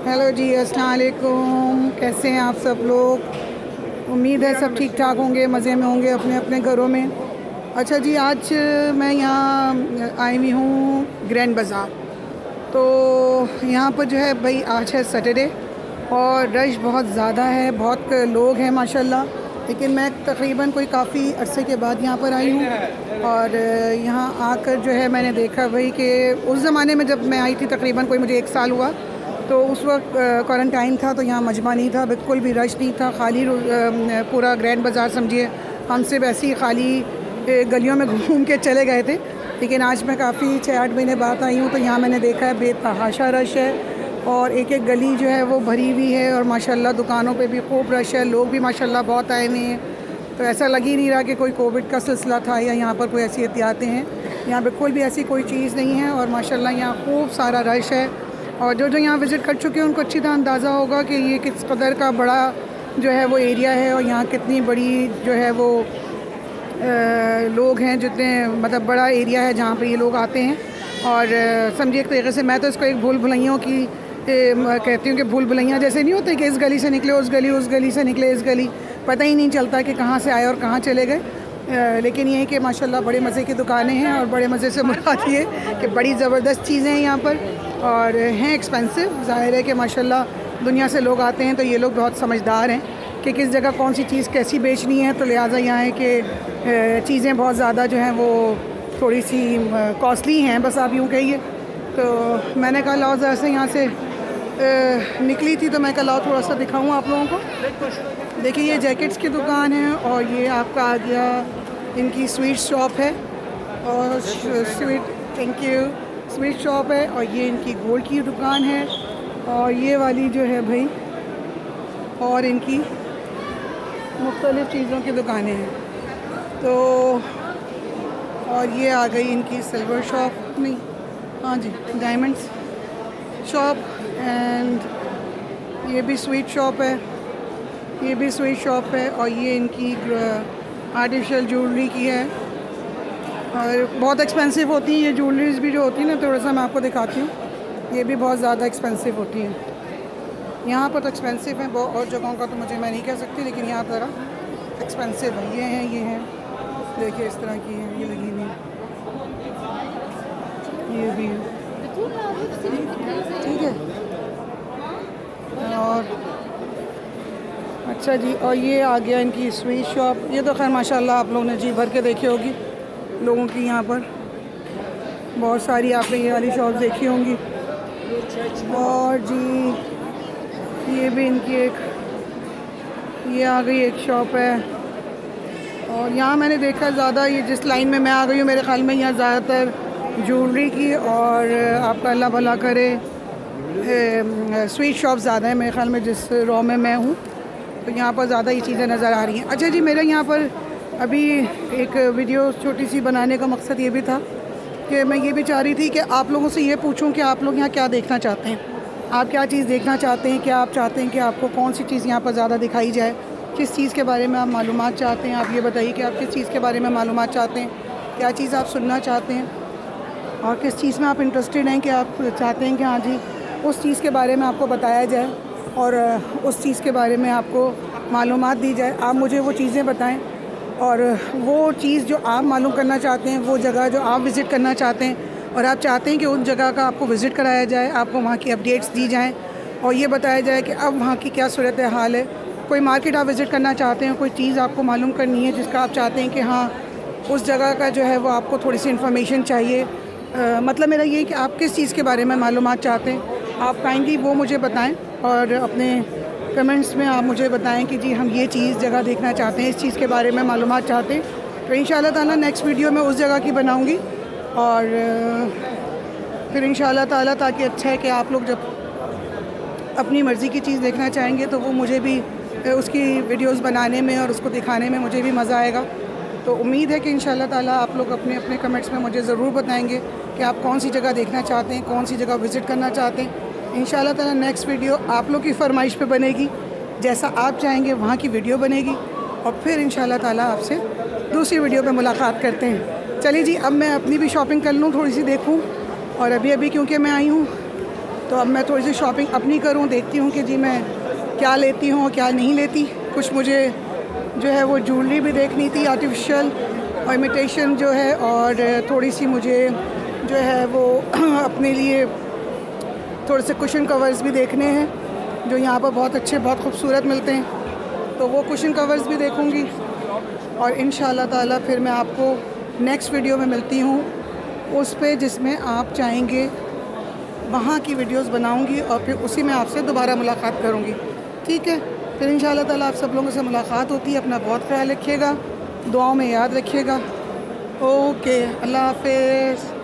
Hello जी, अस्सलाम वालेकुम। कैसे हैं आप सब लोग? उम्मीद है सब ठीक ठाक होंगे, मज़े में होंगे अपने अपने घरों में। अच्छा जी, आज मैं यहाँ आई हुई हूँ ग्रैंड बाज़ार। तो यहाँ पर जो है भाई, आज है सैटरडे और रश बहुत ज़्यादा है, बहुत लोग हैं माशाल्लाह। लेकिन मैं तकरीबन कोई काफ़ी अरसे के बाद यहाँ पर आई हूँ और यहाँ आकर जो है मैंने देखा भाई कि उस ज़माने में जब मैं आई थी, तकरीबन कोई मुझे 1 साल हुआ, तो उस वक्त क्वारंटाइन था, तो यहाँ मजमा नहीं था, बिल्कुल भी रश नहीं था, खाली पूरा ग्रैंड बाज़ार समझिए। हम सिर्फ ऐसी खाली गलियों में घूम के चले गए थे। लेकिन आज मैं काफ़ी 6-8 महीने बाद आई हूँ, तो यहाँ मैंने देखा है बेतहाशा रश है और एक एक गली जो है वो भरी हुई है और माशाल्लाह दुकानों पे भी खूब रश है, लोग भी माशाल्लाह बहुत आए हुए हैं। तो ऐसा लग ही नहीं रहा कि कोई कोविड का सिलसिला था या यहाँ पर कोई ऐसी एहतियातें हैं। यहाँ बिल्कुल भी ऐसी कोई चीज़ नहीं है और माशाल्लाह यहाँ खूब सारा रश है। और जो जो यहाँ विज़िट कर चुके हैं उनको अच्छी तरह अंदाज़ा होगा कि ये किस कदर का बड़ा जो है वो एरिया है और यहाँ कितनी बड़ी जो है वो लोग हैं, जितने मतलब बड़ा एरिया है जहाँ पे ये लोग आते हैं। और समझिए एक तरीके से मैं तो इसको एक भूल भुलैयों की कहती हूँ कि भूल भुलैया जैसे नहीं होते कि इस गली से निकले उस गली, उस गली से निकले इस गली, पता ही नहीं चलता कि कहाँ से आए और कहाँ चले गए। लेकिन ये है कि माशाल्लाह बड़े मज़े की दुकानें हैं और बड़े मज़े से मुराद ये कि बड़ी ज़बरदस्त चीज़ें हैं यहाँ पर और हैं एक्सपेंसिव। ज़ाहिर है कि माशाल्लाह दुनिया से लोग आते हैं, तो ये लोग बहुत समझदार हैं कि किस जगह कौन सी चीज़ कैसी बेचनी है। तो लिहाजा यहाँ है कि चीज़ें बहुत ज़्यादा जो हैं वो थोड़ी सी कॉस्टली हैं, बस आप यूँ कहिए। तो मैंने कहा लाओ ज़रा से यहाँ से निकली थी, तो मैं कहा लाओ थोड़ा सा दिखाऊँ आप लोगों को। देखिए ये जैकेट्स की दुकान है और ये आपका आ गया इनकी स्वीट शॉप है और स्वीट शॉप है और ये इनकी गोल्ड की दुकान है और ये वाली जो है भाई और इनकी मुख्तलिफ़ चीज़ों की दुकानें हैं। तो और ये आ गई इनकी सिल्वर शॉप, नहीं हाँ जी डायमंड्स शॉप, एंड ये भी स्वीट शॉप है, ये भी स्वीट शॉप है और ये इनकी आर्टिफिशियल ज्वेलरी की है और बहुत एक्सपेंसिव होती हैं ये ज्वेलरीज भी जो होती है ना। थोड़ा सा मैं आपको दिखाती हूँ, ये भी बहुत ज़्यादा एक्सपेंसिव होती हैं। यहाँ पर तो एक्सपेंसिव है, बहुत और जगहों का तो मुझे मैं नहीं कह सकती, लेकिन यहाँ ज़रा एक्सपेंसिव है। ये हैं देखिए इस तरह की है, ये लगी हुई है, ये भी है, ठीक है। और अच्छा जी, और ये आ गया इनकी स्वीट शॉप। ये तो खैर माशाल्लाह आप लोगों ने जी भर के देखी होगी लोगों की, यहाँ पर बहुत सारी आपने ये वाली शॉप देखी होंगी। और जी ये भी इनकी एक ये आ गई एक शॉप है और यहाँ मैंने देखा ज़्यादा ये जिस लाइन में मैं आ गई हूँ, मेरे ख़्याल में यहाँ ज़्यादातर ज्वेलरी की और आपका अल्लाह भला करे स्वीट शॉप ज़्यादा है मेरे ख़्याल में, जिस रॉ में मैं हूँ। तो यहाँ पर ज़्यादा ये चीज़ें नज़र आ रही हैं। अच्छा जी, मेरे यहाँ पर अभी एक वीडियो छोटी सी बनाने का मकसद ये भी था कि मैं ये भी चाह रही थी कि आप लोगों से ये पूछूं कि आप लोग यहाँ क्या देखना चाहते हैं, आप क्या चीज़ देखना चाहते हैं, क्या आप चाहते हैं कि आपको कौन सी चीज़ यहाँ पर ज़्यादा दिखाई जाए, किस चीज़ के बारे में आप मालूमात चाहते हैं। आप ये बताइए कि आप किस चीज़ के बारे में मालूमात चाहते हैं, क्या चीज़ आप सुनना चाहते हैं और किस चीज़ में आप इंटरेस्टेड हैं कि आप चाहते हैं कि हाँ जी उस चीज़ के बारे में आपको बताया जाए और उस चीज़ के बारे में आपको मालूमात दी जाए। आप मुझे वो चीज़ें बताएं और वो चीज़ जो आप मालूम करना चाहते हैं, वो जगह जो आप विज़िट करना चाहते हैं और आप चाहते हैं कि उन जगह का आपको विज़िट कराया जाए, आपको वहाँ की अपडेट्स दी जाएं और ये बताया जाए कि अब वहाँ की क्या सूरत हाल है। कोई मार्केट आप विज़िट करना चाहते हैं, कोई चीज़ आपको मालूम करनी है जिसका आप चाहते हैं कि हाँ उस जगह का जो है वो आपको थोड़ी सी इन्फॉर्मेशन चाहिए। मतलब मेरा ये है कि आप किस चीज़ के बारे में मालूमात चाहते हैं, आप काइंडली वो मुझे बताएं और अपने कमेंट्स में आप मुझे बताएं कि जी हम ये चीज़ जगह देखना चाहते हैं, इस चीज़ के बारे में मालूमात चाहते हैं। तो इंशाअल्लाह ताला नेक्स्ट वीडियो में उस जगह की बनाऊंगी और फिर इंशाअल्लाह ताला, ताकि अच्छा है कि आप लोग जब अपनी मर्ज़ी की चीज़ देखना चाहेंगे तो वो मुझे भी उसकी वीडियोस बनाने में और उसको दिखाने में मुझे भी मज़ा आएगा। तो उम्मीद है कि इंशाअल्लाह ताला आप लोग अपने अपने कमेंट्स में मुझे ज़रूर बताएंगे कि आप कौन सी जगह देखना चाहते हैं, कौन सी जगह विज़िट करना चाहते हैं। इंशाअल्लाह ताला नेक्स्ट वीडियो आप लोग की फरमाइश पे बनेगी, जैसा आप चाहेंगे वहाँ की वीडियो बनेगी और फिर इंशाअल्लाह ताला आपसे दूसरी वीडियो पे मुलाकात करते हैं। चलिए जी, अब मैं अपनी भी शॉपिंग कर लूँ, थोड़ी सी देखूँ। और अभी क्योंकि मैं आई हूँ तो अब मैं थोड़ी सी शॉपिंग अपनी करूं, देखती हूं कि जी मैं क्या लेती हूँ क्या नहीं लेती। कुछ मुझे जो है वो ज्वेलरी भी देखनी थी आर्टिफिशियल और इमिटेशन जो है, और थोड़ी सी मुझे जो है वो अपने लिए थोड़े से कुशन कवर्स भी देखने हैं जो यहाँ पर बहुत अच्छे बहुत खूबसूरत मिलते हैं, तो वो कुशन कवर्स भी देखूँगी। और इंशाल्लाह ताला फिर मैं आपको नेक्स्ट वीडियो में मिलती हूँ उस पे जिसमें आप चाहेंगे वहाँ की वीडियोस बनाऊँगी और फिर उसी में आपसे दोबारा मुलाकात करूँगी। ठीक है, फिर इंशाल्लाह ताला आप सब लोगों से मुलाकात होती है। अपना बहुत ख्याल रखिएगा, दुआओं में याद रखिएगा। ओके, अल्लाह हाफ़िज़।